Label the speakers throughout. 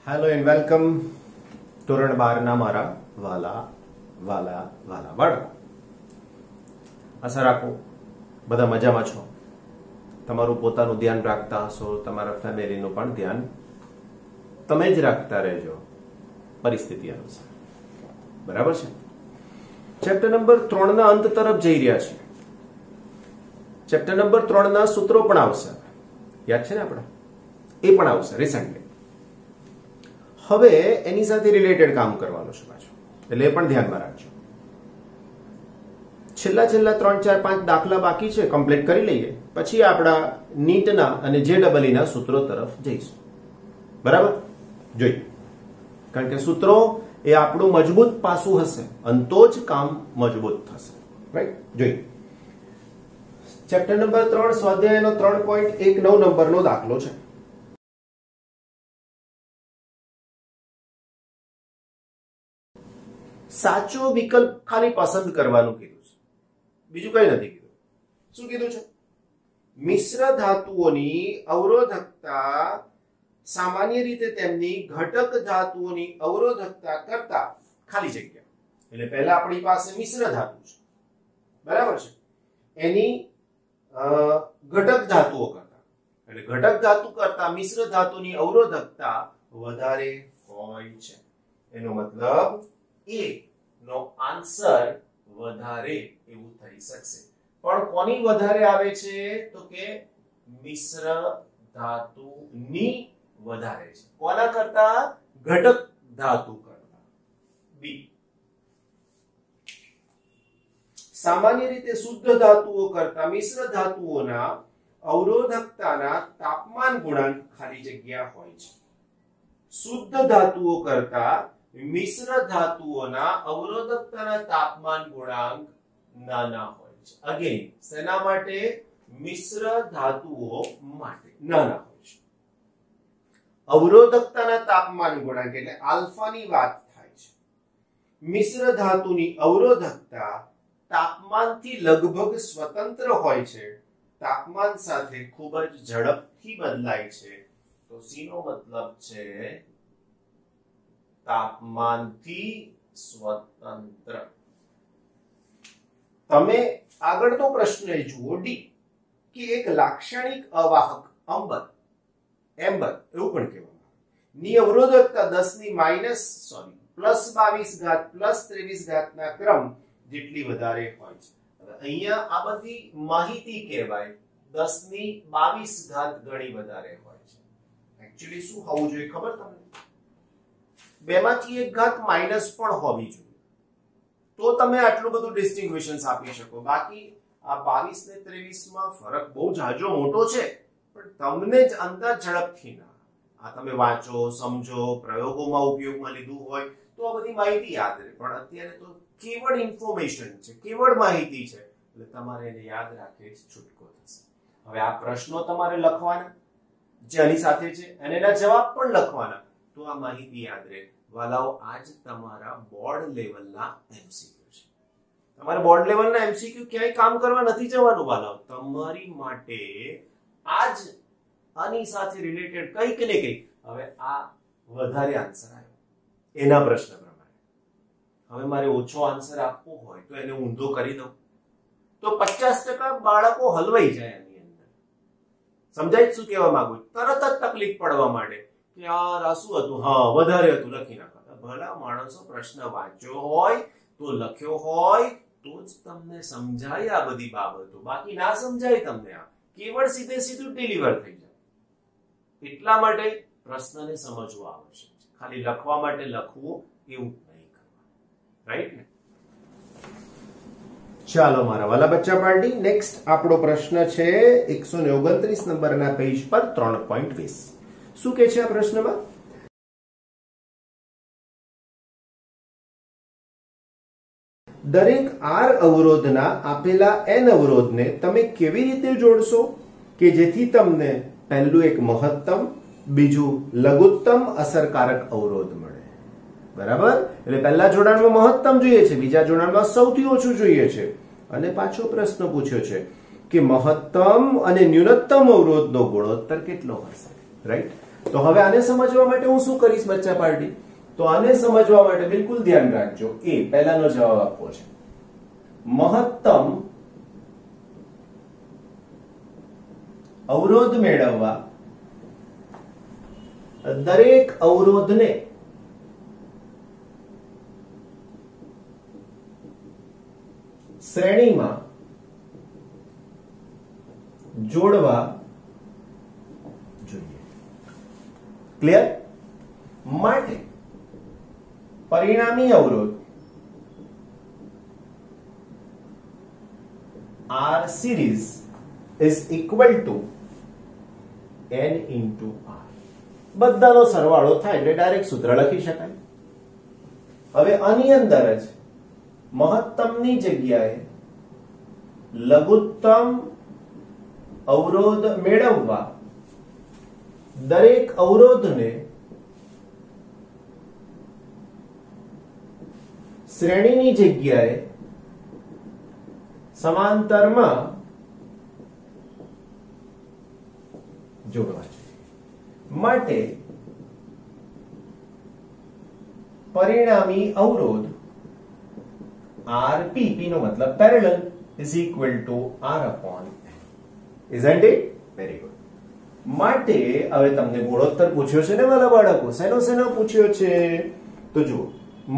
Speaker 1: Hello and welcome ધોરણ 12 ના મારા વાલા વાલા વાલા બાળકો. આશા રાખું બધા મજામાં છો. તમારું પોતાનું ધ્યાન રાખતા હશો, તમારા ફેમિલીનું પણ ધ્યાન તમે જ રાખતા રહેજો પરિસ્થિતિ અનુસાર. બરાબર છે. ચેપ્ટર નંબર 3 ના અંત તરફ જઈ રહ્યા છીએ. ચેપ્ટર નંબર 3 ના સૂત્રો પણ આવશે, યાદ છે ને આપણે? એ પણ આવશે રિસેન્ટલી. હવે એની સાથે રિલેટેડ કામ કરવાનું છે પાછું, એટલે એ પણ ધ્યાનમાં રાખજો. છેલ્લા 3, 4, 5 દાખલા બાકી છે, કમ્પ્લીટ કરી લઈએ, પછી આપણા નીટના અને JEE ના સૂત્રો તરફ જઈશું. બરાબર? જોઈએ, કારણ કે સૂત્રો એ આપણું મજબૂત પાસું હશે અને તો જ કામ મજબૂત થશે. રાઈટ? જોઈએ. ચેપ્ટર નંબર 3 સ્વાધ્યાયનો 3.19 નંબરનો દાખલો છે. સાચો વિકલ્પ ખાલી પસંદ કરવાનું કીધું છે, બીજું કઈ નથી કીધું. શું કીધું છે? મિશ્ર ધાતુઓની અવરોધકતા સામાન્ય રીતે તેમની ઘટક ધાતુઓની અવરોધકતા કરતા ખાલી જગ્યા. એટલે પહેલા આપણી પાસે મિશ્ર ધાતુ છે, બરાબર છે, એની ઘટક ધાતુઓ કરતા, એટલે ઘટક ધાતુ કરતા મિશ્ર ધાતુની અવરોધકતા વધારે હોય છે. એનો મતલબ એ નો આન્સર વધારે એવું થઈ શકશે. પણ કોની વધારે આવે છે? તો કે મિશ્ર ધાતુની વધારે છે. કોના કરતા? ઘટક ધાતુ કરતા. બી. સામાન્ય રીતે શુદ્ધ ધાતુઓ કરતા મિશ્ર ધાતુઓના અવરોધકતાના તાપમાન ગુણાંક ખાલી જગ્યા હોય છે. શુદ્ધ ધાતુઓ કરતા મિશ્ર ધાતુઓના અવરોધકતાના તાપમાન ગુણાંક નાના હોય છે. અગેન શેના માટે? મિશ્ર ધાતુઓ માટે નાના હોય છે. અવરોધકતાના તાપમાન ગુણાંક એટલે આલ્ફાની વાત થાય છે. મિશ્ર ધાતુની અવરોધકતા તાપમાનથી લગભગ સ્વતંત્ર હોય છે, તાપમાન સાથે ખૂબ જ ઝડપથી બદલાય છે. તો સી નો મતલબ છે તાપમાનથી સ્વતંત્ર. તમે આગળનો પ્રશ્ન જુઓ, ડી, કે એક લાક્ષણિક અવાહક એમ્બર એવું પણ કહેવામાં ની અવરોધકતા 10 ના ક્રમ જેટલી વધારે હોય છે. હવે અહીંયા આ બધી માહિતી કહેવાય 10 ગણી વધારે હોય છે. એક્ચ્યુઅલી શું હોવું જોઈએ ખબર તમને? 2 માંથી 1 ઘાત માઈનસ પણ હોવી જોઈએ, તો તમે આટલું બધું ડિસ્ટિંગ્વિશન્સ આપી શકો. બાકી આ 22 ને 23 માં ફરક બહુ જાજો મોટો છે, પણ તમને જ અંદાજ ઝડપથી ના. આ તમે વાંચો, સમજો, પ્રયોગોમાં ઉપયોગમાં લીધું હોય તો આ બધી માહિતી યાદ રહે. પણ અત્યારે તો કેવળ ઇન્ફોર્મેશન છે, કેવળ માહિતી છે, એટલે તમારે એને યાદ રાખે છૂટકો થશે. હવે આ પ્રશ્નો તમારે લખવાના જેની સાથે છે અને એના જવાબ પણ લખવાના, તો આ માહિતી યાદ રહે. વાલાઓ, આજ તમારા બોર્ડ લેવલના એમસીક્યુ છે. તમારે બોર્ડ લેવલના એમસીક્યુ ક્યાંય કામ કરવા નથી જવાનું વાલાઓ. તમારી માટે આજ આની સાથે રિલેટેડ કંઈક ને કંઈક. હવે આ વધારે આન્સર આવ્યો એના પ્રશ્ન પ્રમાણે. હવે મારે ઓછો આન્સર આપવો હોય તો એને ઊંધો કરી દઉં તો 50% બાળકો હલવાઈ જાય એની અંદર. સમજાય શું કહેવા માંગુ? તરત જ તકલીફ પડવા માંડે કે યાર આ શું હતું, હા વધારે હતું, લખી નાખો. ભલા માણસો, પ્રશ્ન વાંચ્યો હોય તો લખ્યો હોય તો જ તમને સમજાય આ બધી બાબતો, બાકી ના સમજાય તમને. આ કેવળ સીધું ડિલિવર થઈ જાય. એટલા માટે પ્રશ્નને સમજવો આવશ્યક છે. ખાલી લખવા માટે લખવું એવું નહીં કરવાનું. રાઈટ ને? ચાલો મારા વાલા બચ્ચા પાર્ટી, નેક્સ્ટ આપણો પ્રશ્ન છે 129 નંબરના પેજ પર 3.20. શું કે છે આ પ્રશ્નમાં? દરેક R અવરોધના આપેલા n અવરોધને તમે કેવી રીતે જોડશો કે જેથી તમને પહેલું એક મહત્તમ, બીજું લઘુત્તમ અસરકારક અવરોધ મળે? બરાબર? એટલે પહેલા જોડાણમાં મહત્તમ જોઈએ છે, બીજા જોડાણમાં સૌથી ઓછું જોઈએ છે. અને પાછો પ્રશ્ન પૂછ્યો છે કે મહત્તમ અને ન્યૂનતમ અવરોધનો ગુણોત્તર કેટલો હશે? રાઈટ? તો હવે આને સમજવા માટે હું શું કરીશ બચ્ચા પાર્ટી? તો આને સમજવા માટે બિલકુલ ધ્યાન રાખજો. એ પહેલાનો જવાબ આપવો છે. મહત્તમ અવરોધ મેળવવા દરેક અવરોધને શ્રેણીમાં જોડવા જોઈએ. ક્લિયર? માટે પરિણામી અવરોધ R series is equal to n into R. બધાનો સરવાળો થાય એટલે ડાયરેક્ટ સૂત્ર લખી શકાય. હવે આની અંદર જ મહત્તમની જગ્યાએ લઘુત્તમ અવરોધ મેળવવા દરેક અવરોધને શ્રેણીની જગ્યાએ સમાંતરમાં જોડવા જોઈએ. માટે પરિણામી અવરોધ RP, P નો મતલબ parallel, is equal to R upon N. Isn't it? Very good. માટે હવે તમને ગુણોત્તર પૂછ્યો છે ને વાલા બાળકો? શેનો પૂછ્યો છે? તો જુઓ,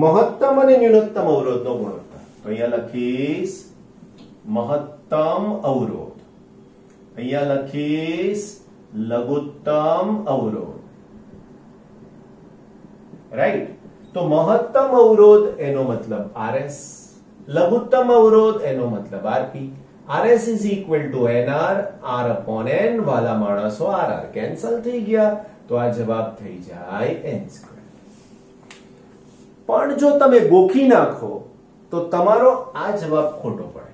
Speaker 1: મહત્તમ અને ન્યૂનતમ અવરોધનો ગુણોત્તર. તો અહીંયા લખીશ મહત્તમ અવરોધ, અહીંયા લખીશ લઘુત્તમ અવરોધ. રાઈટ? તો મહત્તમ અવરોધ એનો મતલબ RS, લઘુત્તમ અવરોધ એનો મતલબ RP. RS is equal to NR, R upon N. વાલા માણસો RR કેન્સલ થઈ ગયા, તો આ જવાબ થઈ જાય N². પણ જો તમે ગોખી નાખો તો તમારો આ જવાબ ખોટો પડે.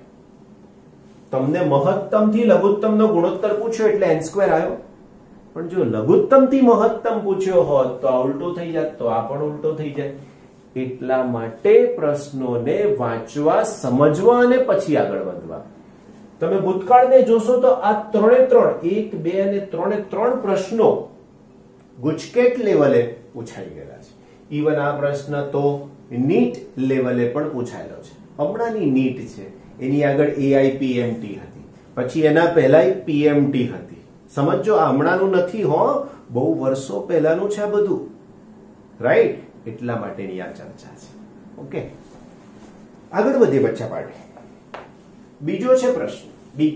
Speaker 1: તમને મહત્તમ થી લઘુત્તમ નો ગુણોત્તર પૂછ્યો એટલે N² આવ્યો, પણ જો લઘુત્તમ થી મહત્તમ પૂછ્યો હોત તો આ ઉલટો થઈ જાત, તો આ પણ ઉલટો થઈ જાય. એટલા માટે પ્રશ્નોને વાંચવા, સમજવા અને પછી આગળ વધવા. તમે ભૂતકાળને જોશો તો આ 3 1, 2 અને 3 પ્રશ્નો ગુજકેટ લેવલે પૂછાઈ ગયેલા છે. ઇવન આ પ્રશ્ન તો નીટ લેવલે પણ પૂછાયેલો છે. હમણાંની નીટ છે એની આગળ AIPMT હતી, પછી એના પહેલા PMT હતી. સમજો, આ હમણાંનું નથી હો, બહુ વર્ષો પહેલાનું છે આ બધું. રાઈટ? એટલા માટેની આ ચર્ચા છે. ઓકે, આગળ વધીએ બચ્ચા પાર્ટી. બીજો છે પ્રશ્ન બી.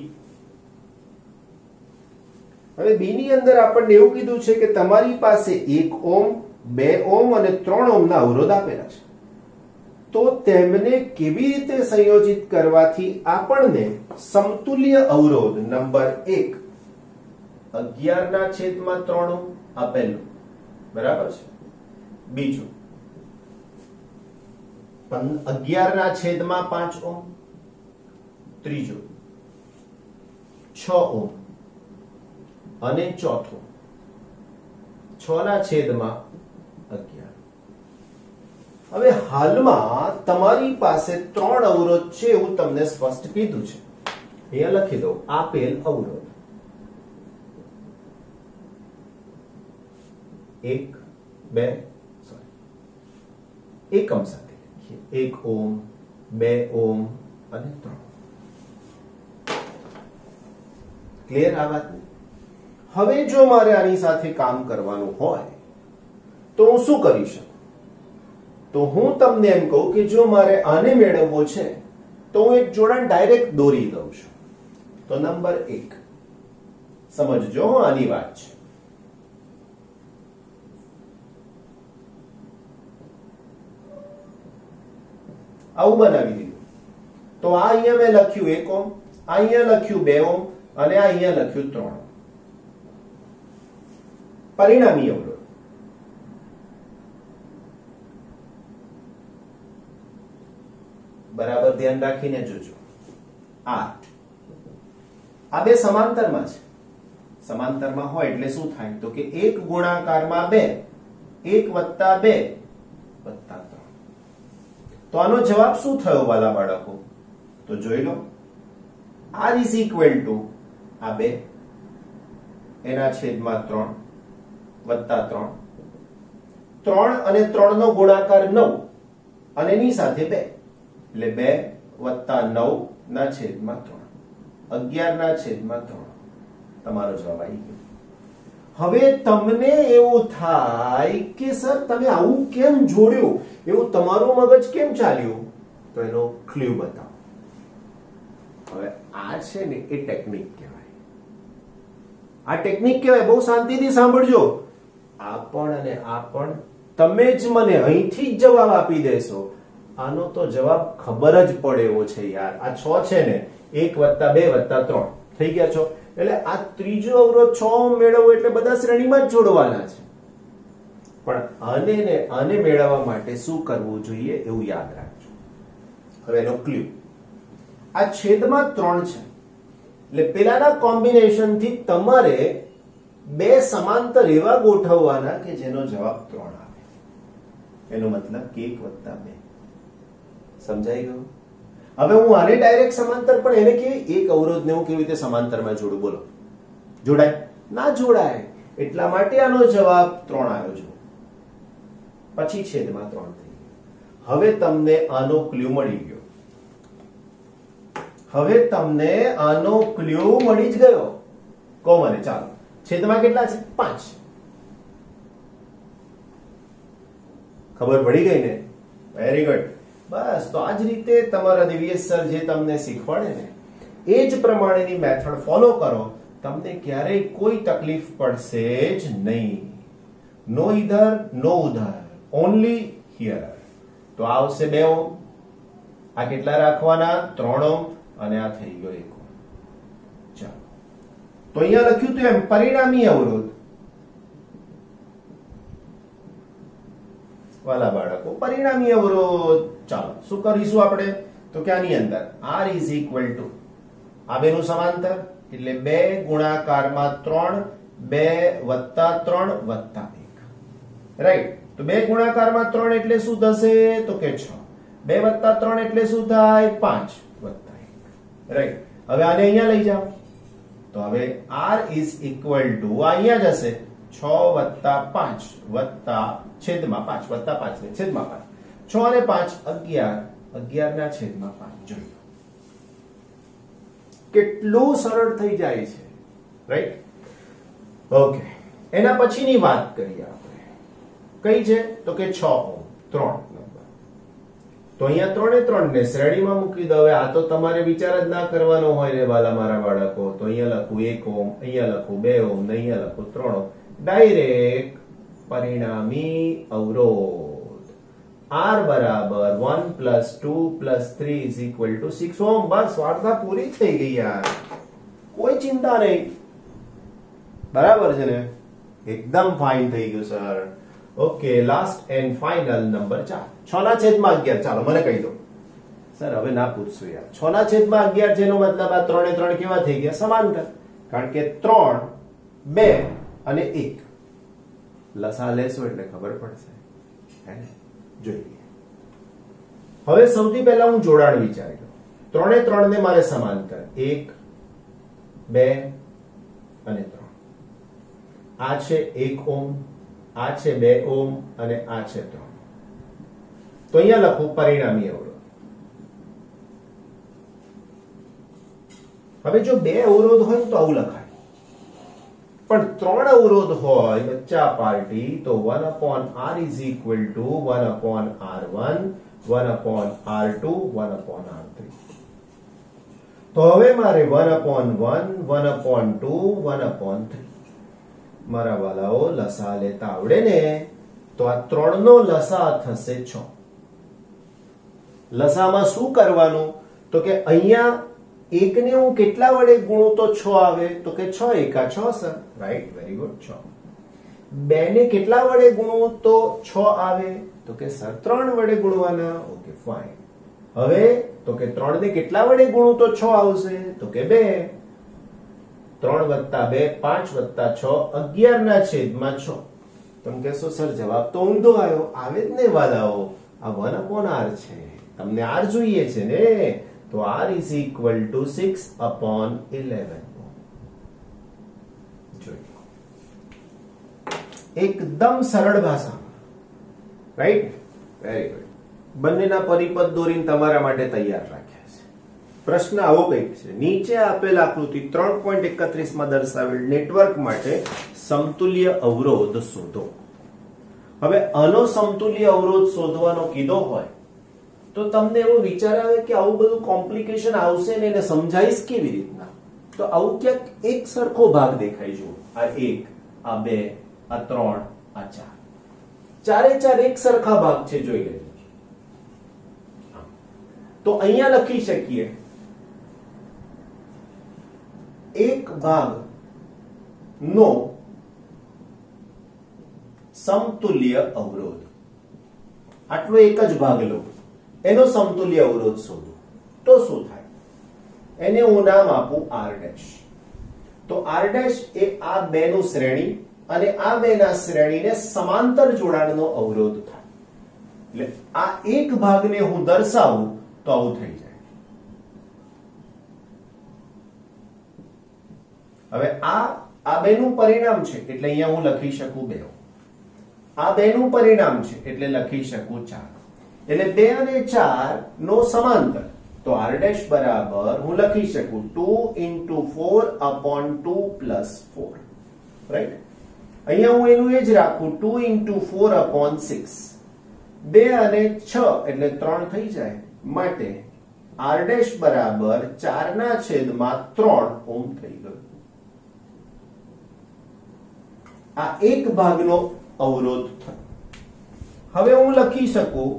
Speaker 1: હવે બી ની અંદર આપણને એવું કીધું છે કે તમારી પાસે 1 ઓહ્મ, 2 ઓહ્મ અને 3 ઓહ્મના અવરોધ આપેલા છે. તો તેમને કેવી રીતે સંયોજિત કરવાથી આપણને સમતુલ્ય અવરોધ નંબર 1 11/3 ઓહ્મ આપેલું, બરાબર છે. બીજું 11/5 ઓહ્મ. ત્રીજું 6 ઓહ્મ અને ચોથું 6/11. હવે હાલમાં તમારી પાસે 3 અવરોધ છે એવું તમને સ્પષ્ટ કીધું છે. અહીંયા લખી દો આપેલ અવરોધ 1, 2 એકમ સાથે લખીએ. 1 ઓહ્મ, 2 ઓહ્મ અને 3. ક્લિયર આ વાત? હવે જો મારે આની સાથે કામ કરવાનું હોય તો હું શું કરી શકું? તો હું તમને એમ કહું કે જો મારે આને મેળવવો છે તો હું એક જોડાણ ડાયરેક્ટ દોરી દઉં છું. તો નંબર 1 સમજજો, આની વાત છે. આવું બનાવી દીધું. તો આ અહીંયા મેં લખ્યું 1 ઓહ્મ, આ અહીંયા લખ્યું 2 ઓહ્મ અને આ અહીંયા લખ્યું 3 ઓહ્મ. પરિણામી અવરોધ બરાબર ધ્યાન રાખીને જોજો. આ બે સમાંતરમાં છે. સમાંતરમાં હોય એટલે શું થાય? તો કે 1 ગુણાકારમાં 2, 1 + 2 + 3. તો આનો જવાબ શું થયો વાલા બાળકો? તો જોઈ લો. R is equal to આ 2 એના છેદમાં 3 વત્તા 3, 3 અને 3 નો ગુણાકાર 9 અને એની સાથે 2 એટલે 2 વત્તા 9 ના છેદમાં 3, 11 ના છેદમાં 3. તમારો જવાબ આવી ગયો. હવે તમને એવું થાય કે સર તમે આવું કેમ જોડ્યું, એવું તમારું મગજ કેમ ચાલ્યું, તો એનો ક્લુ બતાવો. હવે આ છે ને એ ટેકનિક કહેવાય. આ ટેકનિક કહેવાય. બહુ શાંતિથી સાંભળજો. આ પણ અને આ પણ તમે જ મને અહીંથી જ જવાબ આપી દેશો, આનો તો જવાબ ખબર જ પડે એવો છે યાર. આ 6 છે ને 1 વત્તા 2 વત્તા 3 થઈ ગયા છો, એટલે આ ત્રીજો અવરોધ 6 મેળવવો એટલે બધા શ્રેણીમાં જ જોડવાના છે. પણ આને મેળવવા માટે શું કરવું જોઈએ એવું યાદ રાખજો. હવે એનો ક્લુ, આ છેદમાં 3 છે એટલે પેલાના કોમ્બિનેશન થી તમારે બે સમાંતર એવા ગોઠવવાના કે જેનો જવાબ 3 આવે. એનો મતલબ કે 1 વત્તા 2. સમજાઈ ગયું? હવે હું આને ડાયરેક્ટ સમાંતર, પણ એને કેવી એક અવરોધને હું કેવી રીતે સમાંતરમાં જોડું, બોલો? જોડાય? ના જોડાય. એટલા માટે આનો જવાબ 3 આવ્યો છે. પછી છેદમાં 3 થઈ ગયો. હવે તમને આનો ક્લુ મળી ગયો. હવે તમને આનો ક્લુ મળી જ ગયો. કહો મને. ચાલો, છેદમાં કેટલા છે? 5. ખબર પડી ગઈ ને? Very good. બસ, તો આ જ રીતે તમારા દિવ્યેશ સર જે તમને શીખવાડે ને એ જ પ્રમાણેની મેથડ ફોલો કરો, તમને ક્યારેય કોઈ તકલીફ પડશે જ નહીં. નો ઇધર નો ઉધર, ઓનલી હિયર. તો આ આવશે 2 ઓહ્મ. આ કેટલા રાખવાના? 3 ઓહ્મ. અને આ થઈ ગયો 1 ઓહ્મ. ચાલો, તો અહીંયા લખ્યું તો એમ પરિણામી અવરોધ. વાલા બાળકો, પરિણામી અવરોધ. ચાલો શું કરીશું આપણે? તો કે આની અંદર R is equal to આ બેનું સમાંતર એટલે 2 ગુણાકારમાં 3, 2 વત્તા 3 વત્તા 1. રાઈટ? તો 2 ગુણાકારમાં 3 એટલે શું થશે? તો કે 6. 2 વત્તા 3 એટલે શું થાય? 5 વત્તા 1. રાઈટ? હવે આને અહીંયા લઈ જાઓ તો હવે R is equal to અહીંયા જશે 6 વત્તા 5 વત્તા છેદમાં 5 વત્તા 5 ને છેદમાં 5. 6 અને 5 11, 11 ના છેદમાં 5. જોઈ કેટલું સરળ થઈ જાય છે. રાઈટ? ઓકે, એના પછીની વાત કરીએ આપણે. કઈ છે? તો કે 6 ઓહ્મ. 3 નંબર. તો અહીંયા 3 એ 3 ને શ્રેણીમાં મૂકી દો. હવે આ તો તમારે વિચાર જ ના કરવાનો હોય ને વાલા મારા બાળકો. તો અહીંયા લખું 1 ઓહ્મ, અહીંયા લખું 2 ઓહ્મ, ને અહીંયા લખું 3 ઓહ્મ. ડાયરેક્ટ પરિણામી અવરોધ R બરાબર 1 + 2 + 3 = 6 ઓહ્મ. બસ, વાર્તા પૂરી થઈ ગઈ યાર. કોઈ ચિંતા નહીં. બરાબર છે ને? એકદમ ફાઇન થઈ ગયું sir. Okay, last and final number 4. 6/11. ચાલો મને કહી દો સર. હવે ના પૂછશું યાર. 6/11 જેનો મતલબ આ 3 એ 3 કેવા થઈ ગયા? સમાંતર. કારણ કે 3, 2 અને 1 લસા લેશો એટલે ખબર પડશે. હે ને? જોઈએ. હવે સૌથી પહેલા હું જોડાણ વિચારી લઉં. 3 એ 3 ને મારે સમાંતર 1, 2 અને 3. આ છે 1 ઓહ્મ, આ છે 2 ઓહ્મ અને આ છે 3. તો અહીંયા લખું પરિણામી અવરોધ. હવે જો 2 અવરોધ હોય તો આવું લખાય, પણ 3 અવરોધ હોય બચ્ચા પાર્ટી, તો 1/R is equal to 1/R1, 1/R2, 1/R3. તો હવે મારે 1/1, 1/2, 1/3 મારા વાલાઓ લસા લેતા આવડે ને તો આ 3 નો લસા થશે 6. લસામાં શું કરવાનું? તો કે અહીંયા 1 ને હું કેટલા વડે ગુણું તો 6 આવે? તો કે 6 એકા 6 સર. રાઈટ? Very good. 6. 2 ને કેટલા વડે ગુણું તો 6 આવે? તો કે સર 3 વડે ગુણવાના. Okay, fine. હવે તો કે 3 ને કેટલા વડે ગુણું તો 6 આવશે? તો કે 2. 3 વત્તા 2 5 વત્તા 6 11 ના છેદમાં 6. તમે કહેશો સર જવાબ તો ઊંધો આવ્યો. આવે જ ને વાલાઓ, આ 1/R છે. તમને R જોઈએ છે ને? તો R is equal to 6/11. જોઈએ. એકદમ સરળ ભાષામાં, રાઈટ? Very good. બંનેના પરિપથ દોરીને તમારા માટે તૈયાર રાખ્યા છે. પ્રશ્ન આવો કંઈક છે, નીચે આપેલ આકૃતિ 3.31 માં દર્શાવેલ નેટવર્ક માટે સમતુલ્ય અવરોધ શોધો. હવે આનો સમતુલ્ય અવરોધ શોધવાનો કીધો હોય તો તમને એવો વિચાર આવે કે આવું બધું કોમ્પ્લિકેશન આવશે ને એને સમજાઈશ કેવી રીતના? તો આવું ક્યાંક એક સરખો ભાગ દેખાય. જુઓ, આ 1, આ 2, આ 3, આ 4, ચારે ચાર એક સરખા ભાગ છે, જોઈ લેજો. તો અહીંયા લખી શકીએ એક ભાગ નો સમતુલ્ય અવરોધ, આટલો એક જ ભાગ લો, એનો સમતુલ્ય અવરોધ શોધો તો શું થાય? એને હું નામ આપું R'. તો R' એ આ બે નું શ્રેણી અને આ બે ના શ્રેણીને સમાંતર જોડાણનો અવરોધ થાય. એટલે આ એક ભાગને હું દર્શાવું તો આવું થઈ જાય. હવે આ બેનું પરિણામ છે એટલે અહીંયા હું લખી શકું 2. આ બેનું પરિણામ છે એટલે લખી શકું 4. એટલે 2 અને 4 નો સમાંતર, તો R' બરાબર હું લખી શકું 2 × 4/2 + 4, રાઈટ? અહીંયા હું એનું એ જ રાખું 2 × 4/6. 2 અને 6 એટલે 3 થઈ જાય, માટે R' બરાબર 4/3 ઓહ્મ થઈ ગયું. આ એક ભાગનો અવરોધ થયો. હવે હું લખી શકું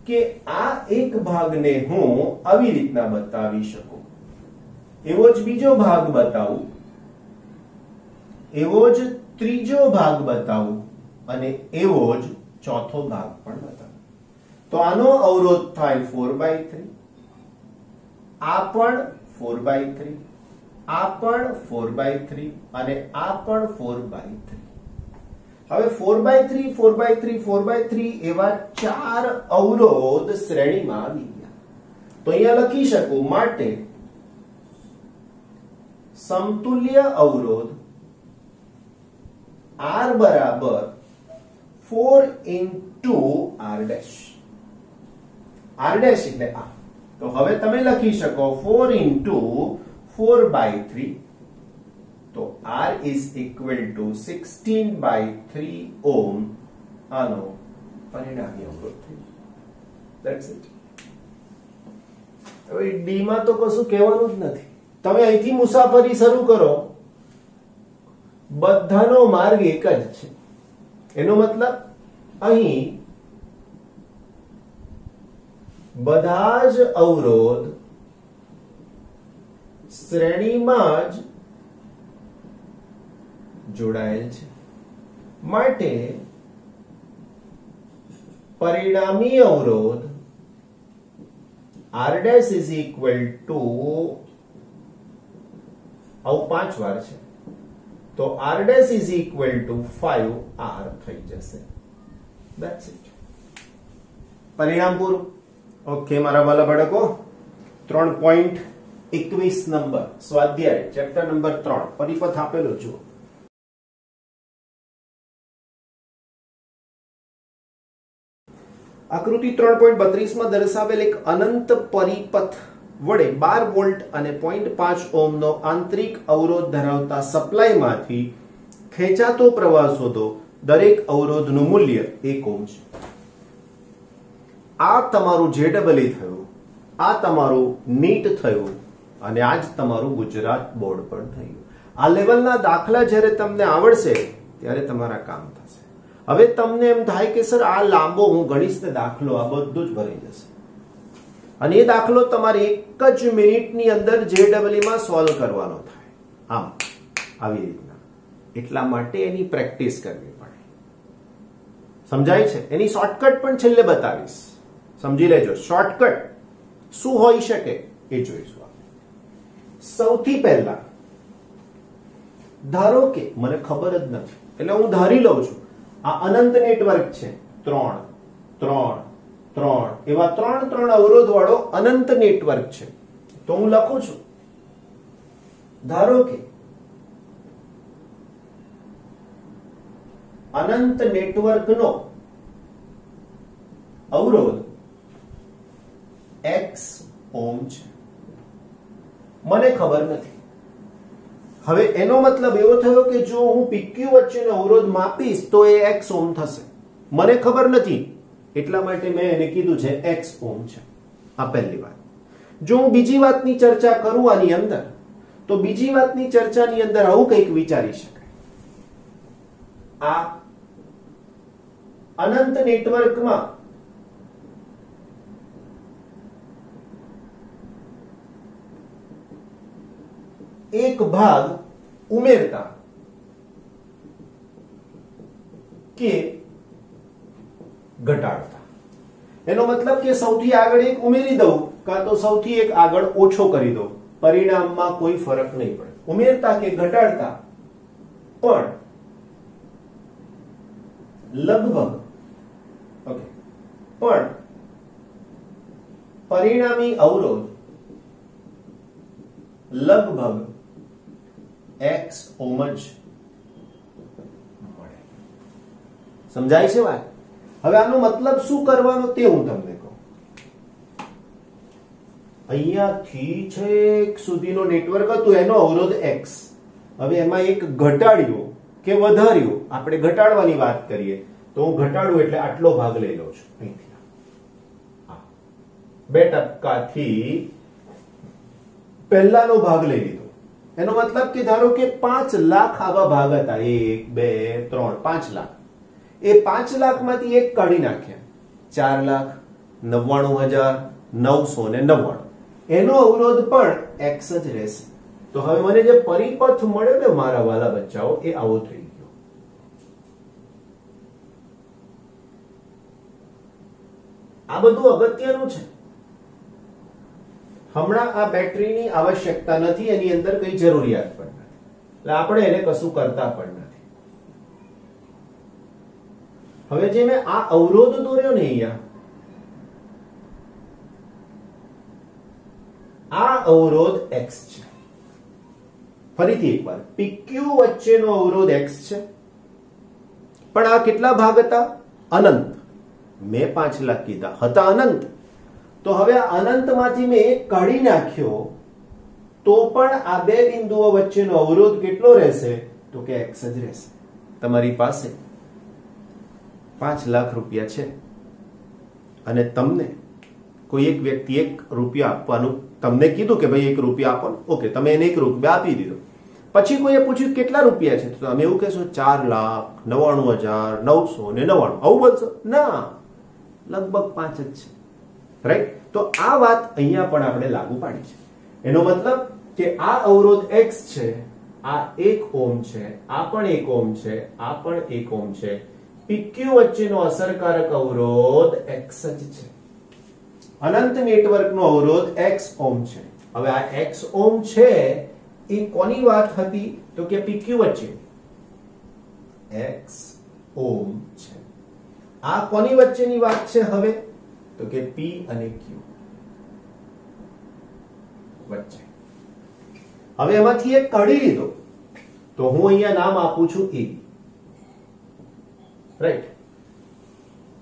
Speaker 1: કે આ એક ભાગને હું આવી રીતના બતાવી શકું, એવો જ બીજો ભાગ બતાવું, એવો જ ત્રીજો ભાગ બતાવું અને એવો જ ચોથો ભાગ પણ બતાવું. તો આનો અવરોધ થાય 4/3, આ પણ 4/3, આ પણ 4/3 અને આ પણ 4/3. હવે 4/3 4/3 4/3 એવા 4 અવરોધ શ્રેણીમાં આવી ગયા. તો અહીંયા લખી શકું, માટે સમતુલ્ય અવરોધ R બરાબર 4 × R'. R' એટલે આ. તો હવે તમે લખી શકો 4 × 4/3. તો R is equal to 16/3 ohm. આનો પરિણામી અવરોધ થઈ. That's it. હવે ડી માં તો કશું કહેવાનું જ નથી. તમે અહીંથી મુસાફરી શરૂ કરો, બધાનો માર્ગ એક જ છે. એનો મતલબ અહીં બધા જ અવરોધ શ્રેણીમાં જ જોડાયેલ છે, માટે પરિણામી અવરોધ R' is equal to, આવું 5 વાર છે, તો R' is equal to 5R થઈ જશે. That's it. પરિણામ પૂરું. ઓકે મારા વાલા બાળકો, 3.21 નંબર સ્વાધ્યાય ચેપ્ટર નંબર 3 પરિપથ આપેલો જુઓ. આકૃતિ 3.32 માં દર્શાવેલ એક અનંત પરિપથ વડે 12 વોલ્ટ અને 0.5 ઓહ્મ નો આંતરિક અવરોધ ધરાવતા સપ્લાયમાંથી ખેંચાતો પ્રવાહ શોધો. દરેક અવરોધનું મૂલ્ય 1 ઓહ્મ છે. આ તમારું JEE થયું, આ તમારું નીટ થયું અને આજ તમારું ગુજરાત બોર્ડ પણ થયું. આ લેવલના દાખલા જ્યારે તમને આવડશે ત્યારે તમારા કામ થશે. હવે તમને એમ થાય કે સર આ લાંબો હું ગણીશ ને દાખલો, આ બધું જ ભરાઈ જશે અને એ દાખલો તમારે 1 જ મિનિટની અંદર JEE માં સોલ્વ કરવાનો થાય. આમ આવી રીતના. એટલા માટે એની પ્રેક્ટિસ કરવી પડે. સમજાય છે? એની શોર્ટકટ પણ છેલ્લે બતાવીશ, સમજી લેજો. શોર્ટકટ શું હોઈ શકે એ જોઈશું આપણે. સૌથી પહેલા ધારો કે મને ખબર જ નથી, એટલે હું ધારી લઉં છું આ અનંત નેટવર્ક છે, 3 3 3 એવા 3 અવરોધ વાળો અનંત નેટવર્ક છે. તો હું લખું છું, ધારો કે અનંત નેટવર્કનો અવરોધ x ઓહ્મ છે. મને ખબર નથી. હવે એનો મતલબ એવો થયો કે જો હું PQ વચ્ચેનો અવરોધ માપીશ તો એ x ઓહ્મ થશે. મને ખબર નથી એટલા માટે મેં એને કીધું છે x ઓહ્મ છે. આ પહેલી વાત. જો હું બીજી વાતની ચર્ચા કરું આની અંદર, તો બીજી વાતની ચર્ચાની અંદર આવું કંઈક વિચારી શકાય. આ અનંત નેટવર્કમાં એક ભાગ ઉમેરતા કે ઘટાડતા, એનો મતલબ કે સૌથી આગળ એક ઉમેરી દઉં કાં તો સૌથી એક આગળ ઓછો કરી દઉં, પરિણામમાં કોઈ ફરક નહીં પડે. ઉમેરતા કે ઘટાડતા પણ લગભગ ઓકે, પણ પરિણામી અવરોધ લગભગ x ઓહ્મ જ મળે. સમજાય છે વાત? હવે આનો મતલબ શું કરવાનો તે હું તમને કહું. અહીંયાથી છેક સુધીનો નેટવર્ક હતું, એનો અવરોધ x. હવે એમાં એક ઘટાડ્યો કે વધાર્યો, આપણે ઘટાડવાની વાત કરીએ તો હું ઘટાડું એટલે આટલો ભાગ લઈ લઉં છું અહીંથી. 2% પહેલાનો ભાગ લઈ લીધો. એનો મતલબ કે ધારો કે 5 લાખ આવા ભાગ હતા, 1 2 3 5 લાખ. એ 5 લાખમાંથી એક કાઢી નાખ્યા, 4,99,999. એનો અવરોધ પણ x જ રહેશે. તો હવે મને જે પરિપથ મળ્યો ને મારા વાલા બચ્ચાઓ, એ આવો થઈ ગયો. આ બધું અગત્યનું છે. હમણાં આ બેટરીની આવશ્યકતા નથી, એની અંદર કઈ જરૂરિયાત પણ નથી, એટલે આપણે એને કશું કરતા પણ નથી. હવે જે મેં આ અવરોધ દોર્યો ને અહીંયા, આ અવરોધ x છે. ફરીથી એકવાર, PQ વચ્ચેનો અવરોધ x છે, પણ આ કેટલા ભાગ હતા? અનંત. મેં 5 લાખ કીધા હતા, અનંત. તો હવે આ અનંતમાંથી મેં એક કાઢી નાખ્યો તો પણ આ બે બિંદુઓ વચ્ચેનો અવરોધ કેટલો રહેશે? તો કે x જ રહેશે. તમારી પાસે 5 લાખ રૂપિયા છે અને તમને કોઈ એક વ્યક્તિ 1 રૂપિયા આપવાનું તમને કીધું કે ભાઈ 1 રૂપિયા આપો. ઓકે, તમે એને 1 રૂપિયા આપી દીધો. પછી કોઈએ પૂછ્યું કેટલા રૂપિયા છે, તો તમે એવું કહેશો 4,99,999. આવું બોલશો? ના, લગભગ 5 જ છે. રાઈટ? તો આ વાત અહીંયા પણ આપણે લાગુ પાડી છે. એનો મતલબ કે આ અવરોધ x છે, આ 1 ઓહ્મ છે, આ પણ 1 ઓહ્મ છે, આ પણ 1 ઓહ્મ છે. PQ વચ્ચેનો અસરકારક અવરોધ x જ છે. અનંત નેટવર્કનો અવરોધ x ઓહ્મ છે. હવે આ x ઓહ્મ છે એ કોની વાત હતી? તો કે PQ વચ્ચે x ઓહ્મ છે. આ કોની વચ્ચેની વાત છે હવે? તો કે P અને Q વચ્ચે. હવે એમાંથી એક કાઢી લીધો તો હું અહીંયા નામ આપું છું A. રાઈટ?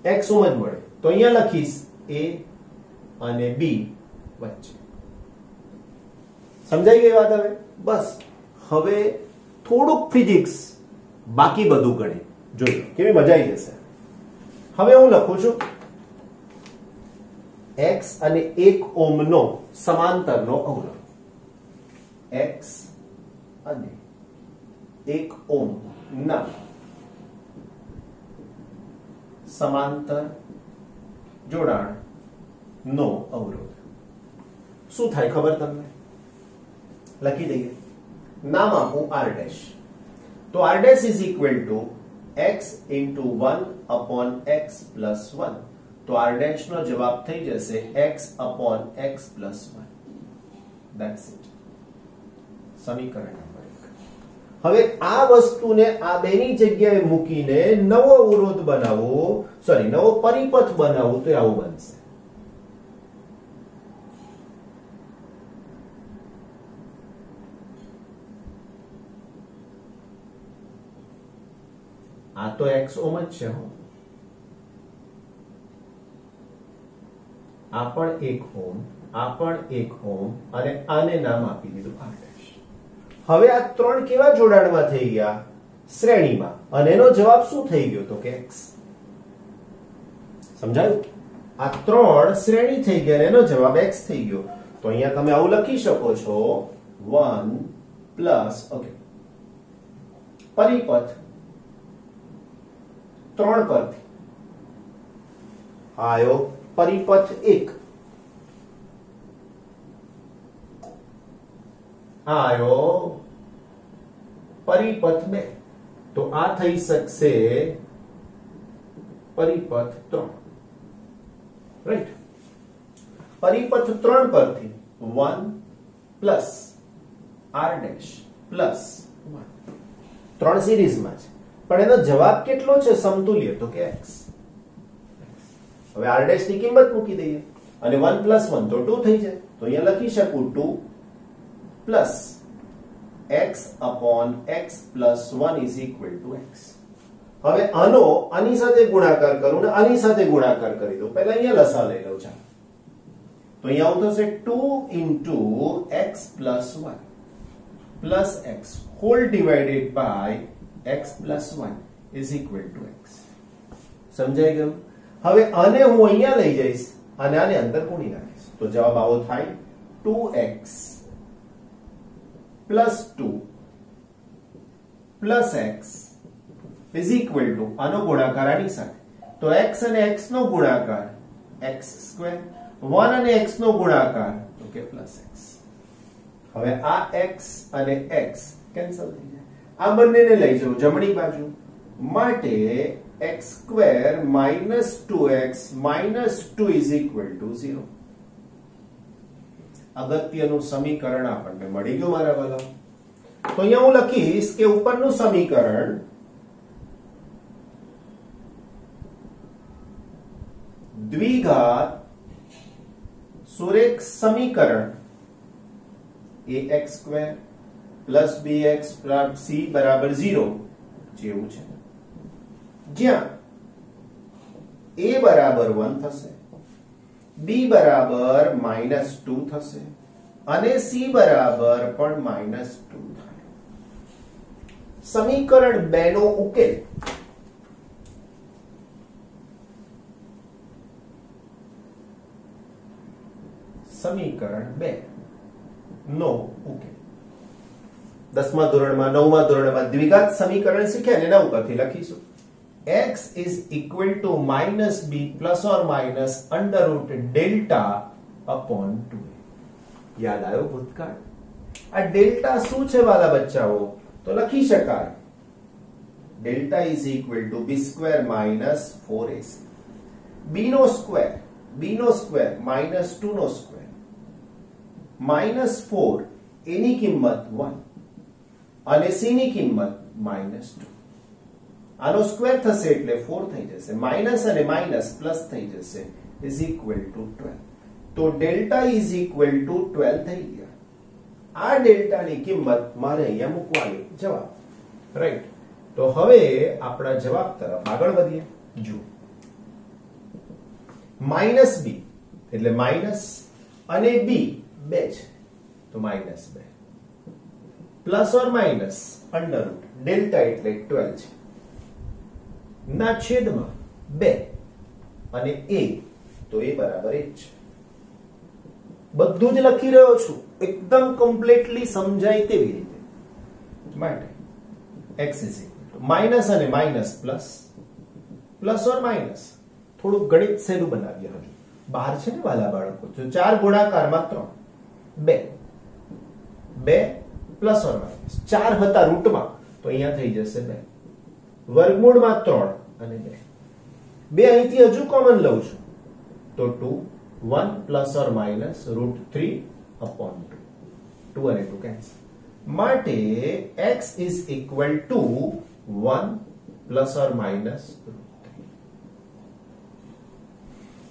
Speaker 1: x ઓહ્મ જ મળે તો અહીંયા લખીશ A અને B વચ્ચે. સમજાઈ ગઈ વાત? હવે બસ. હવે થોડુંક ફિઝિક્સ, બાકી બધું ગણિત જોજો, કેવી મજા આવી જશે. હવે હું લખું છું x અને 1 ઓહ્મ નો સમાંતરનો અવરોધ. x અને 1 ઓહ્મ ના સમાંતર જોડાણ નો અવરોધ. શું થાય ખબર તમને? લખી દઈએ. નામ આપું r ડેશ. તો r dash is equal two x into 1/x plus 1. તો r ડેશ નો જવાબ થઈ જશે x/x પ્લસ 1. That's it. સમીકરણ નંબર 1. હવે આ વસ્તુને આ બેની જગ્યાએ મૂકીને નવો અવરોધ બનાવો, સોરી નવો પરિપથ બનાવો તો આવું બનશે. આ તો x ઓમ જ છે હો, આ પણ 1 ઓમ, આ પણ 1 ઓમ, અને આને નામ આપી દીધું r'. હવે આ ત્રણ કેવા જોડાણમાં થઈ ગયા? શ્રેણીમાં. અને એનો જવાબ શું થઈ ગયો? તો કે x. સમજાયું? આ ત્રણ શ્રેણી થઈ ગયા અને એનો જવાબ x થઈ ગયો. તો અહીંયા તમે આવું લખી શકો છો 1 પ્લસ ઓકે પરિપથ 3 પરથી આયો પરિપથ 1, આયો પરિપથ 2. તો આ થઈ શકશે પરિપથ 3. રાઈટ? પરિપથ 3 પરથી 1 પ્લસ r ડેશ પ્લસ 1. 3 સિરીઝમાં છે, પણ એનો જવાબ કેટલો છે સમતુલ્ય? તો કે x. હવે r ડેશ ની કિંમત મૂકી દઈએ અને 1 પ્લસ 1 તો 2 થઈ જાય. તો અહીંયા લખી શકું 2 plus x upon x plus 1 is equal to x. હવે આનો આની સાથે ગુણાકાર કરું ને આની સાથે ગુણાકાર કરી દઉં. પહેલા અહીંયા લસા લઈ લઉં. ચાલો, તો અહીંયા આવું થશે 2 into x plus 1 plus x whole divided by x plus 1 is equal to x. સમજાઈ ગયું? હવે આને હું અહીંયા લઈ જઈશ અને આને અંદર ગુણી નાખીશ. તો જવાબ આવો થાય 2x plus 2 plus x is equal to આનો ગુણાકાર આની સાથે. તો x અને x નો ગુણાકાર x square, 1 અને x નો ગુણાકાર તો કે plus x. હવે આ x અને x કેન્સલ થઈ જાય. આ બંનેને લઈ જાઓ જમણી બાજુ. માટે x square minus 2x minus 2 is equal to 0. અગત્યનું સમીકરણ આપણને મળી ગયું મારા વાલા. તો અહીંયા હું લખીશ કે ઉપરનું સમીકરણ દ્વિઘાત સુરેખ સમીકરણ ax square plus bx plus c બરાબર 0 જેવું છે, જ્યાં a બરાબર 1 થશે, b બરાબર -2 થશે અને c બરાબર પણ -2 થાય. સમીકરણ 2 નો ઉકેલ સમીકરણ 2 નો ઉકેલ 10મા ધોરણમાં 9મા ધોરણમાં દ્વિઘાત સમીકરણ શીખ્યા ને એના ઉપરથી લખીશું. x is equal to -b plus or minus under root delta upon 2. યાદ આવ્યો ભૂતકાળ? આ ડેલ્ટા શું છે વાલા બચ્ચાઓ? તો લખી શકાય delta is equal to b square minus 4ac. b નો સ્ક્વેર minus 2 નો સ્ક્વેર -4, a ની કિંમત 1 અને c ની કિંમત -2. આનો સ્ક્વેર થશે એટલે 4 થઈ જશે, માઈનસ અને માઈનસ પ્લસ થઈ જશે is equal to 12. તો ડેલ્ટા is equal to 12 થઈ ગયા. આ ડેલ્ટાની કિંમત મારે અહીંયા મૂકવાની. જવાબ રાઈટ. તો હવે આપણા જવાબ તરફ આગળ વધીએ. જુઓ -b એટલે માઈનસ અને b 2 છે તો -2 plus or minus under route delta એટલે 12 છે ના છેદમાં 2 અને a તો a બરાબર 1 છે. બધું જ લખી રહ્યો છું એકદમ કમ્પ્લીટલી સમજાય તેવી રીતે. માટે x is equal to minus અને minus plus, plus or minus થોડું ગણિત સહેલું બનાવીએ. હજુ બહાર છે ને વાલા બાળકો? તો 4 ગુણાકારમાં 3 2 પ્લસ ઓર માઈનસ 4 હતા રૂટમાં તો અહીંયા થઈ જશે 2, વર્ગમૂળમાં 3 અને 2 અહીંથી હજુ કોમન લઉં છું તો 2 1 પ્લસ ઓર માઈનસ √3 upon 2 2 અને 2 કેન્સલ. માટે x is equal to 1 plus or minus √3.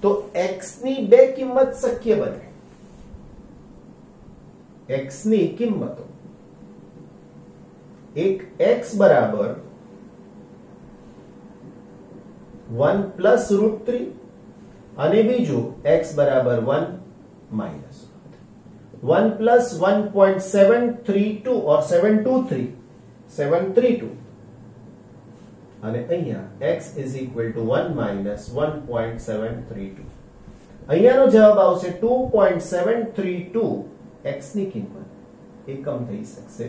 Speaker 1: તો x ની બે કિંમત શક્ય બને. x ની કિંમતો એક x બરાબર 1 પ્લસ √3 અને બીજું x બરાબર 1 માઇનસ 1 પ્લસ 1.732 ઓર 732 અને અહીંયા x is equal two 1 minus 1.732. અહીંયાનો જવાબ આવશે 2.732. x ની કિંમત એકમ થઈ શકશે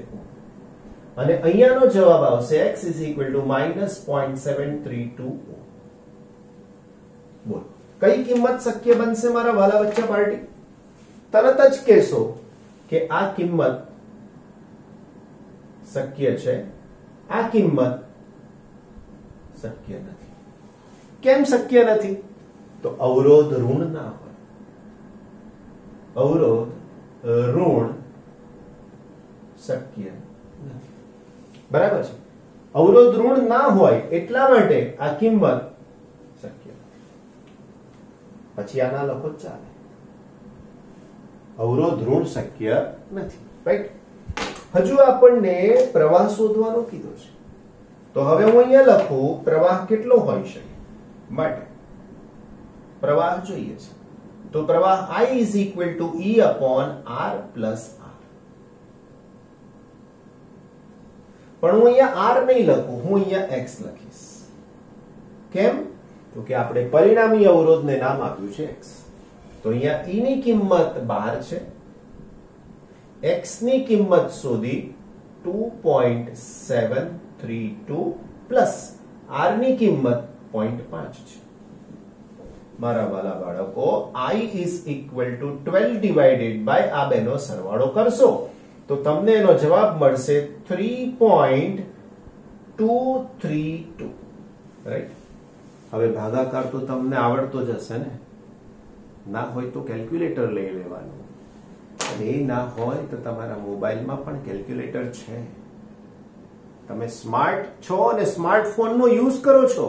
Speaker 1: અને અહીંયાનો જવાબ આવશે x is equal two minus 0.732. બોલ કઈ કિંમત શક્ય બનશે મારા વાલા બચ્ચા પાર્ટી? તરત જ કહેશો કે આ કિંમત શક્ય છે, આ કિંમત શક્ય નથી. કેમ શક્ય નથી? તો અવરોધ ઋણ ના હોય. અવરોધ ઋણ શક્ય નથી. બરાબર છે? અવરોધ ઋણ ના હોય એટલા માટે આ કિંમત શક્ય નથી. પછી આના લખો ચાલે. અવરોધ ઋણ શક્ય નથી. રાઈટ? હજુ આપણને પ્રવાહ શોધવાનો કીધો છે. તો હવે હું અહીંયા લખું પ્રવાહ કેટલો હોઈ શકે માટે પ્રવાહ જોઈએ છે. તો પ્રવાહ I is equal to E upon R plus R. પણ હું અહીંયા R નહીં લખું, હું અહીંયા X લખીશ. કેમ? તો કે આપણે પરિણામી અવરોધને નામ આપ્યું છે X. તો અહીંયા E ની કિંમત 12 છે, X ની કિંમત શોધી 2.732 પ્લસ R ની કિંમત 0.5 છે. મારા વાલા બાળકો I is equal to 12 divided by આ બેનો સરવાળો કરશો તો તમને એનો જવાબ મળશે 3.232. રાઈટ? હવે ભાગાકાર તો તમને આવડતો જ હશે ને? ના હોય તો કેલ્ક્યુલેટર લઈ લેવાનું, અને એ ના હોય તો તમારા મોબાઈલમાં પણ કેલ્ક્યુલેટર છે. તમે સ્માર્ટ છો અને સ્માર્ટફોનનો યુઝ કરો છો.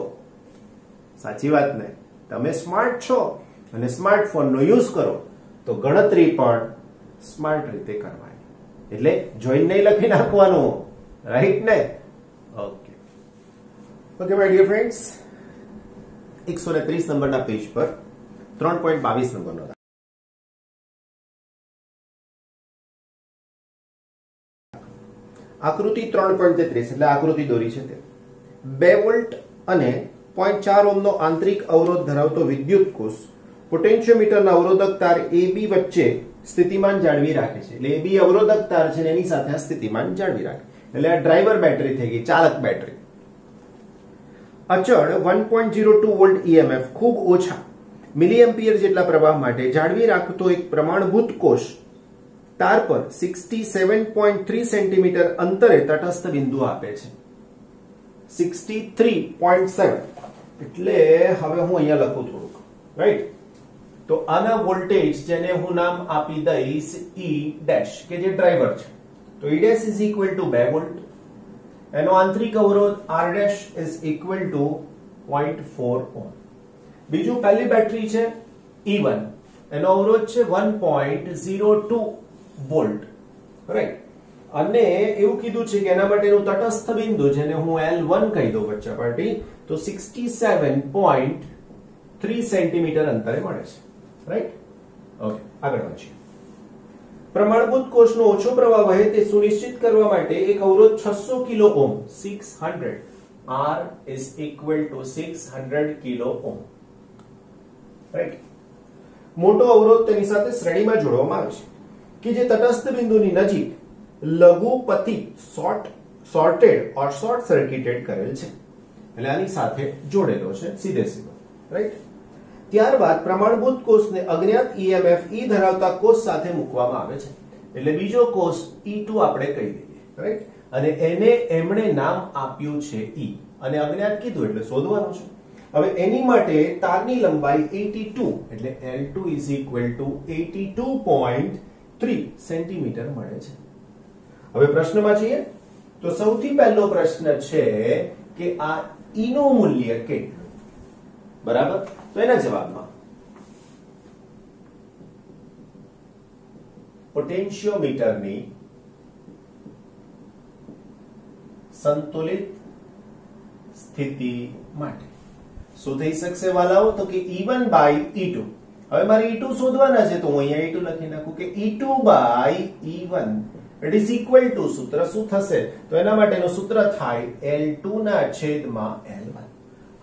Speaker 1: સાચી વાત ને? તમે સ્માર્ટ છો અને સ્માર્ટફોનનો યુઝ કરો તો ગણતરી પણ સ્માર્ટ રીતે કરવાની. એટલે જોઈન નહીં લખી નાખવાનું. રાઈટ ને? Okay okay my dear friends, 130 નંબરના પેજ પર 3.22 નંબરનો આકૃતિ 3.33 એટલે આકૃતિ દોરી છે તે 2 વોલ્ટ અને 0.4 ઓહ્મનો આંતરિક અવરોધ ધરાવતો વિદ્યુત કોષ પોટેન્શિયોમીટરના અવરોધક તાર AB વચ્ચે સ્થિતિમાન જાળવી રાખે છે. એટલે AB અવરોધક તાર છે એની સાથે આ સ્થિતિમાન જાળવી રાખે. એટલે આ ડ્રાઈવર બેટરી થઈ ગઈ, ચાલક બેટરી. અચળ 1.02 વોલ્ટ EMF ખૂબ ઓછા મિલિએમ્પિયર જેટલા પ્રવાહ માટે જાળવી રાખતો એક પ્રમાણભૂત કોષ તાર પર 67.3 સેન્ટીમીટર અંતરે તટસ્થ બિંદુ આપે છે. 63.7 એટલે હવે હું અહીંયા લખું થોડુંક. રાઈટ? તો આના વોલ્ટેજ જેને હું નામ આપી દઈશ E ડેશ કે જે ડ્રાઈવર છે. તો E dash is equal two 2 volt. એનો આંતરિક અવરોધ R dash is equal two 0.4 ohm. બીજું પહેલી બેટરી છે E1, એનો અવરોધ છે 1.02 વોલ્ટ. રાઈટ? અને એવું કીધું છે કે એના માટેનું તટસ્થ બિંદુ જેને હું L1 કહી દઉં બચ્ચા પાર્ટી, તો 67.3 સેન્ટીમીટર અંતરે મળે છે. રાઈટ? ઓકે આગળ વધીએ. પ્રમાણભૂત કોષનો ઓછો પ્રવાહ વહે તે સુનિશ્ચિત કરવા માટે એક અવરોધ 600 kilo ohm 600 R is equal to 600 kilo ohm. Right? મોટો અવરોધ તેની સાથે શ્રેણીમાં જોડવામાં આવે છે કે જે તટસ્થ બિંદુની નજીક લઘુપતિ શોર્ટેડ ઓર શોર્ટ સર્કિટેડ કરેલ છે. એટલે આની સાથે જોડેલો છે સીધે સીધો. રાઈટ? ત્યારબાદ પ્રમાણભૂત કોષને અજ્ઞાત EMF E ધરાવતા કોષ સાથે મૂકવામાં આવે છે. એટલે બીજો કોષ E2 આપણે કહી દઈએ. રાઈટ? અને એને એમણે નામ આપ્યું છે E અને અજ્ઞાત કીધું એટલે શોધવાનું છે. હવે એની માટે તારની લંબાઈ 82 એટલે L2 is equal to 82.3 centimetre મળે છે. હવે પ્રશ્નમાં છીએ તો સૌથી પહેલો પ્રશ્ન છે કે આ E નું મૂલ્ય કેટલું? બરાબર? તો એના જવાબમાં પોટેન્શિયોમીટરની સંતુલિત સ્થિતિ માટે શું થઈ શકશે વાલાઓ? તો કે E1 બાય E2. હવે મારે E2 શોધવાના છે, તો હું અહીંયા E2 લખી નાખું કે E2 by E1 it is equal to, સૂત્ર શું થશે? તો એના માટેનું સૂત્ર થાય L2 ના છેદમાં L1.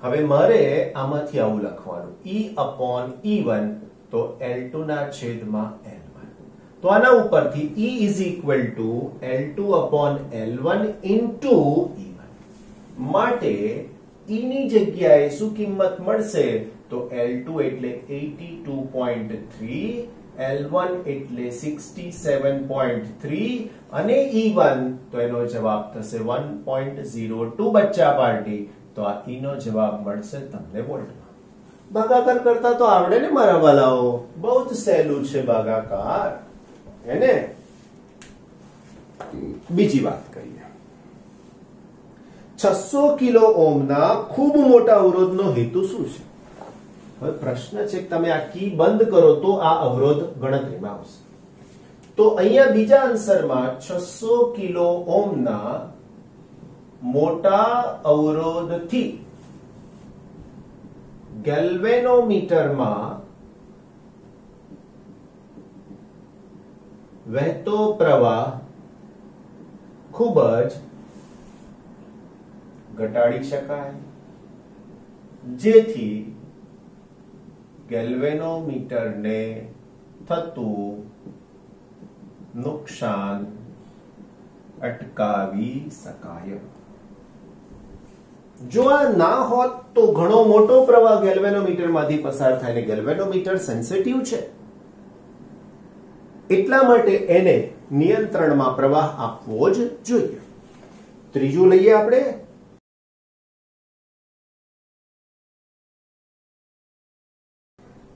Speaker 1: હવે મારે આમાંથી આવું લખવાનું, E upon E1 તો L2 ના છેદમાં L1. તો આના ઉપરથી E is equal to L2 upon L1 into E1. માટે E ની જગ્યાએ શું કિંમત મળશે? તો L2 એટલે 82.3, L1 એટલે 67.3 અને E1 તો એનો જવાબ થશે 1.02. બચ્ચા પાર્ટી, તો આ E નો જવાબ મળશે તમને વોલ્ટમાં. ભાગાકાર કરતા તો આવડે ને મારા વાલાઓ? બહુ જ સહેલું છે ભાગાકાર, હેને? બીજી વાત કરીએ. 600 કિલો ઓહમના ખૂબ મોટા અવરોધનો હેતુ શું છે? હવે પ્રશ્ન છે કે તમે આ કી બંધ કરો તો આ અવરોધ ગણતરીમાં આવશે. તો અહીંયા બીજા આન્સરમાં 600 કિલો ઓહમના મોટા અવરોધથી ગેલ્વેનોમીટરમાં વહેતો પ્રવાહ ખૂબ જ ઘટાડી શકાય, જેથી ગેલ્વેનોમીટરને થતું નુકસાન અટકાવી શકાય. જો આ ના હોત તો ઘણો મોટો પ્રવાહ ગેલ્વેનોમીટરમાંથી પસાર થાય, ને ગેલ્વેનોમીટર સેન્સિટિવ છે, એટલા માટે એને નિયંત્રણમાં પ્રવાહ આપવો જ જોઈએ. ત્રીજું લઈએ આપણે.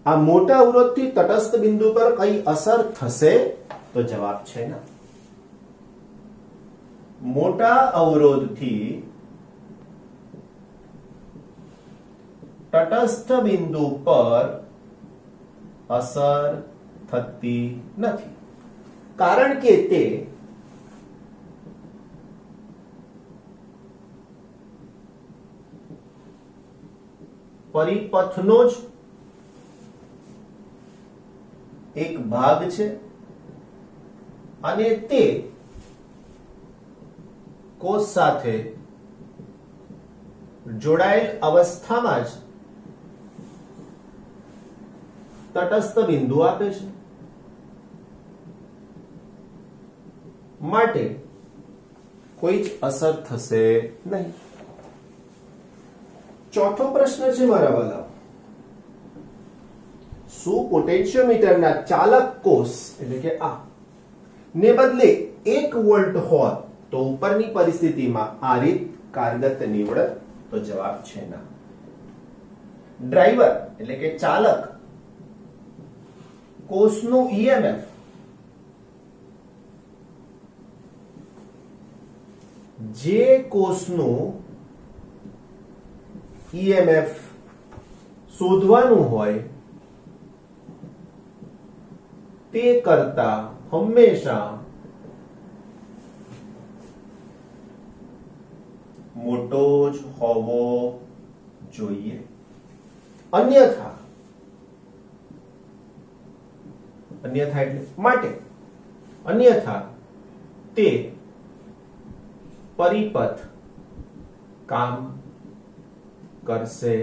Speaker 1: આ મોટા અવરોધથી તટસ્થ બિંદુ પર કઈ અસર થશે? તો જવાબ છે ના. મોટા અવરોધથી તટસ્થ બિંદુ પર અસર થતી નથી, કારણ કે તે પરિપથનો જ એક ભાગ છે અને તે કોષ સાથે જોડાયેલ અવસ્થામાં જ તટસ્થ બિંદુ આપે છે. માટે કોઈ જ અસર થશે નહીં. ચોથો પ્રશ્ન છે મારા વાલા, શું પોટેન્શિયોમીટરના ચાલક કોષ એટલે કે આ ને બદલે 1 વોલ્ટ હોત તો ઉપરની પરિસ્થિતિમાં આ રીત કારગત નીવડત? તો જવાબ છે ના. ડ્રાઈવર એટલે કે ચાલક કોષનું EMF જે કોષનું EMF શોધવાનું હોય તે કરતા હંમેશા મોટો જ હોવો જોઈએ. અન્યથા એટલે માટે અન્યથા તે પરિપથ કામ કરશે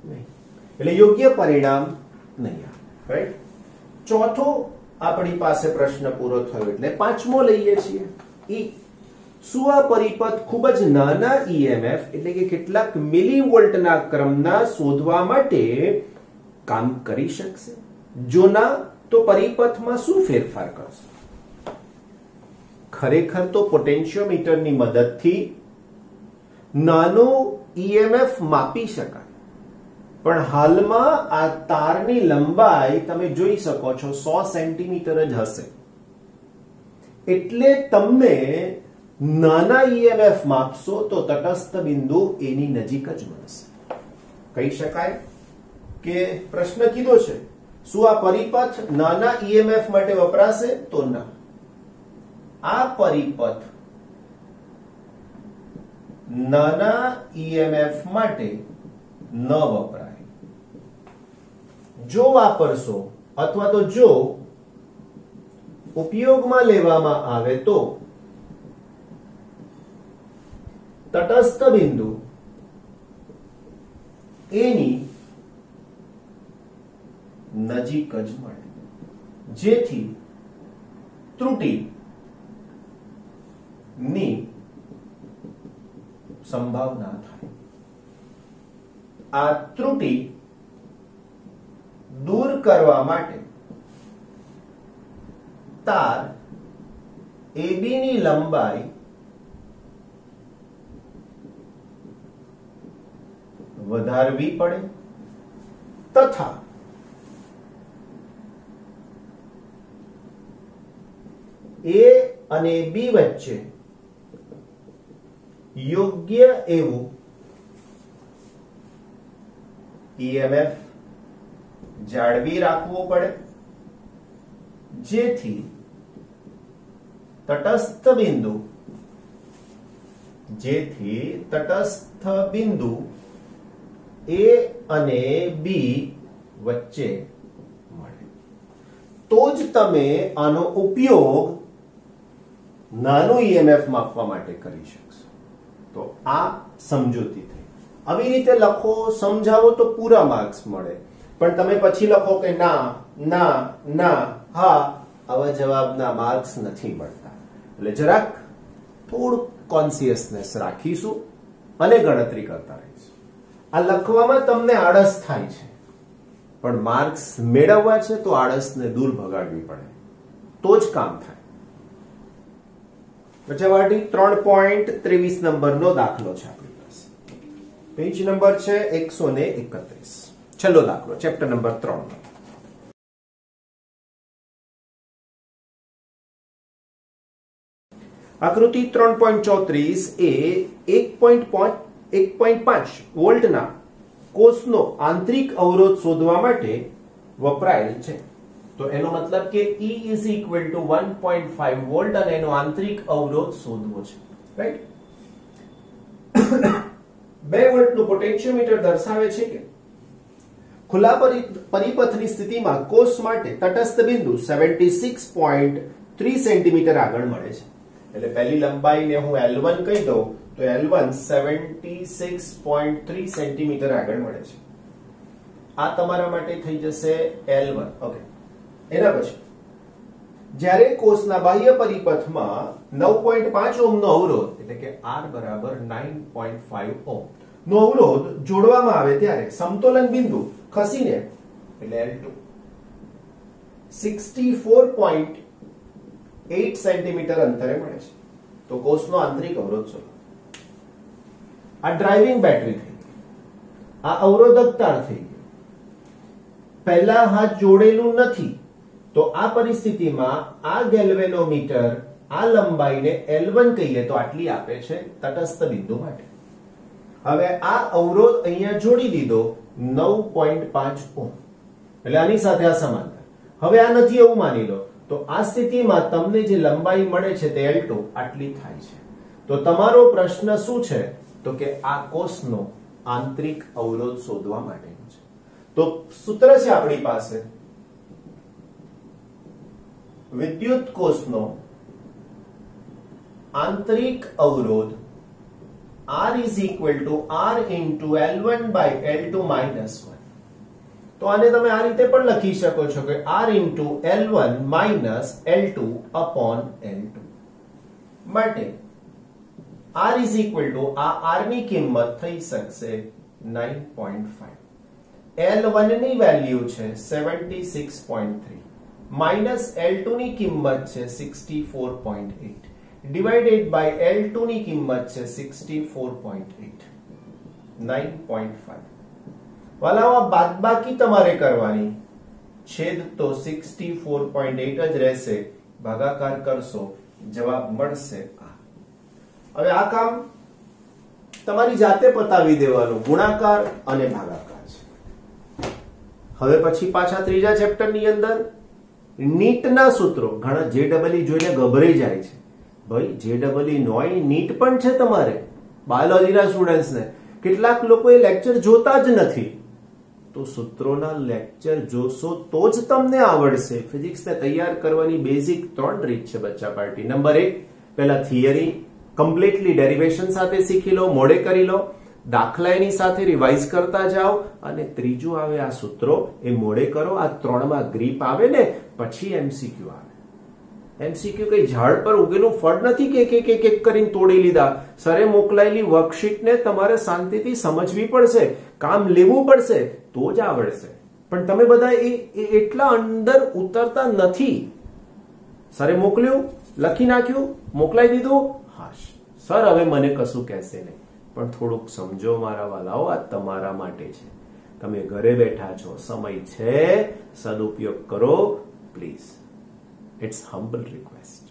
Speaker 1: નહીં, એટલે યોગ્ય પરિણામ નહીં આવે. રાઈટ? ચોથો આપણી પાસે પ્રશ્ન પૂરો થયો, એટલે પાંચમો લઈએ છીએ. શું આ પરિપથ ખૂબ જ નાના EMF એટલે કે કેટલાક મિલીવોલ્ટના ક્રમના શોધવા માટે કામ કરી શકશે? જો ના, તો પરિપથમાં શું ફેરફાર કરશે? ખરેખર તો પોટેન્શિયોમીટરની મદદથી નાનો EMF માપી શકાય, પણ હાલમાં આ તારની લંબાઈ તમે જોઈ શકો છો 100 સેન્ટીમીટર જ હશે, એટલે તમને નાના EMF માપશો તો તટસ્થ બિંદુ એની નજીક જ મળશે. કહી શકાય કે પ્રશ્ન કીધો છે શું આ પરિપથ નાના EMF માટે વપરાશે? તો ના. આ પરિપથ નાના EMF માટે ન વપરાય. જો વાપરશો અથવા તો જો ઉપયોગમાં લેવામાં આવે તો તટસ્થ બિંદુ એની નજીક જ મળે, જેથી ત્રુટિ ની સંભાવના થાય. આ ત્રુટિ દૂર કરવા માટે તાર AB ની લંબાઈ વધારવી પડે તથા A અને B વચ્ચે યોગ્ય એવું EMF જાળવી રાખવું પડે, જેથી તટસ્થ બિંદુ A અને B વચ્ચે મળે. તો જ તમે આનો ઉપયોગ નાનું EMF માપવા માટે કરી શકશો. તો આ સમજૂતી થઈ. આવી રીતે લખો, સમજાવો તો પૂરા માર્ક્સ મળે. પણ તમે પછી લખો કે ના ના ના હા, આવા જવાબના માર્ક્સ નથી મળતા. એટલે જરાક થોડું કોન્શિયસનેસ રાખીશું અને ગણતરી કરતા રહીશું. આ લખવામાં તમને આળસ થાય છે, પણ માર્ક્સ મેળવવા છે તો આળસને દૂર ભગાડવી પડે, તો જ કામ થાય. બચાવાટી 3.23 નંબરનો દાખલો છે આપણી પાસે. પેજ નંબર છે 131. છેલ્લો દાખલો, ચેપ્ટર નંબર 3. આકૃતિ 3.34 એ 1.5 વોલ્ટના કોષનો આંતરિક અવરોધ શોધવા માટે વપરાયેલ છે. તો એનો મતલબ કે E is equal to 1.5 volt અને એનો આંતરિક અવરોધ શોધવો છે, રાઈટ? 2 વોલ્ટનું પોટેન્શિયોમીટર દર્શાવે છે કે ખુલ્લા પરિપથની સ્થિતિમાં કોષ માટે તટસ્થ બિંદુ 76.3 સેન્ટીમીટર આગળ મળે છે. એટલે પહેલી લંબાઈને હું L1 કહી દઉં તો L1 76.3 સેન્ટીમીટર આગળ મળે છે. આ તમારા માટે થઈ જશે L1. ઓકે. એના પછી જ્યારે કોષના બાહ્ય પરિપથમાં 9.5 ઓહ્મનો અવરોધ એટલે કે R બરાબર 9.5 ઓહ્મ નો અવરોધ જોડવામાં આવે ત્યારે સમતોલન બિંદુ ખસીને એટલે L2 64.8 સેન્ટીમીટર અંતરે મળે છે. તો કોષનો આંતરિક અવરોધ શોધો. આ ડ્રાઇવિંગ બેટરી થઈ ગઈ, આ અવરોધક તાર થઈ ગઈ. પહેલા હાથ જોડેલું નથી, તો આ પરિસ્થિતિમાં આ ગેલ્વેનોમીટર આ લંબાઈને L1 કહીએ તો આટલી આપે છે તટસ્થ બિંદુ માટે. હવે આ અવરોધ અહીંયા જોડી દીધો 9.5 ઓહ્મ, એટલે આની સાથે આ સમાંતર. હવે આ નથી એવું માની લો, તો આ સ્થિતિમાં તમને જે લંબાઈ મળે છે તે L2 આટલી થાય છે. તો તમારો પ્રશ્ન શું છે? તો કે આ કોષનો આંતરિક અવરોધ શોધવા માટેનો છે. તો સૂત્ર છે આપણી પાસે, વિદ્યુત કોષનો આંતરિક અવરોધ R is equal to R into L1 by L2 minus 1. તો આને તમે આ રીતે પણ લખી શકો છો કે R into L1 minus L2 upon L2. માટે R is equal to આ R ની કિંમત થઈ શકશે 9.5. L1 ની વેલ્યુ છે 76.3 માઇનસ L2 ની કિંમત છે 64.8 ડિવાઇડેડ બાય L2 ની કિંમત છે 64.8. 9.5. વાલાઓ આ બાદબાકી તમારે કરવાની, છેદ તો 64.8 જ રહેશે, ભાગાકાર કરશો જવાબ મળશે આ. હવે આ કામ તમારી જાતે પતાવી દેવાનું, ગુણાકાર અને ભાગાકાર છે. હવે પછી પાછા ત્રીજા ચેપ્ટરની અંદર નીટના સૂત્રો, ઘણા JEE જોઈને ગભરાઈ જાય છે. ભાઈ JEE નોય નીટ પણ છે તમારે બાયોલોજીના સ્ટુડન્ટ્સને. કેટલાક લોકો એ લેક્ચર જોતા જ નથી. તો સૂત્રોના લેક્ચર જોશો તો જ તમને આવડશે. ફિઝિક્સને તૈયાર કરવાની બેઝિક 3 રીત છે બચ્ચા પાર્ટી. નંબર 1, પહેલા થિયરી કમ્પ્લીટલી ડેરિવેશન સાથે શીખી લો, મોડે કરી લો, દાખલા એની સાથે રિવાઇઝ કરતા જાઓ, અને ત્રીજું આવે આ સૂત્રો, એ મોડે કરો. આ 3માં ગ્રીપ આવે ને પછી એમસીક્યુ આવે. એમસીક્યુ કઈ ઝાડ પર ઉગેલું ફળ નથી કે એક એક કરીને તોડી લીધા. સરે મોકલાયેલી વર્કશીટને તમારે શાંતિથી સમજવી પડશે, કામ લેવું પડશે, તો જ આવડશે. પણ તમે બધા એ એટલા અંદર ઉતરતા નથી. સરે મોકલ્યું, લખી નાખ્યું, મોકલાઈ દીધું, હાશ સર હવે મને કશું કહેશે નહીં. પણ થોડુંક સમજો મારા વાલાઓ, આ તમારા માટે છે. તમે ઘરે બેઠા છો, સમય છે, સદુપયોગ કરો પ્લીઝ. It's humble request.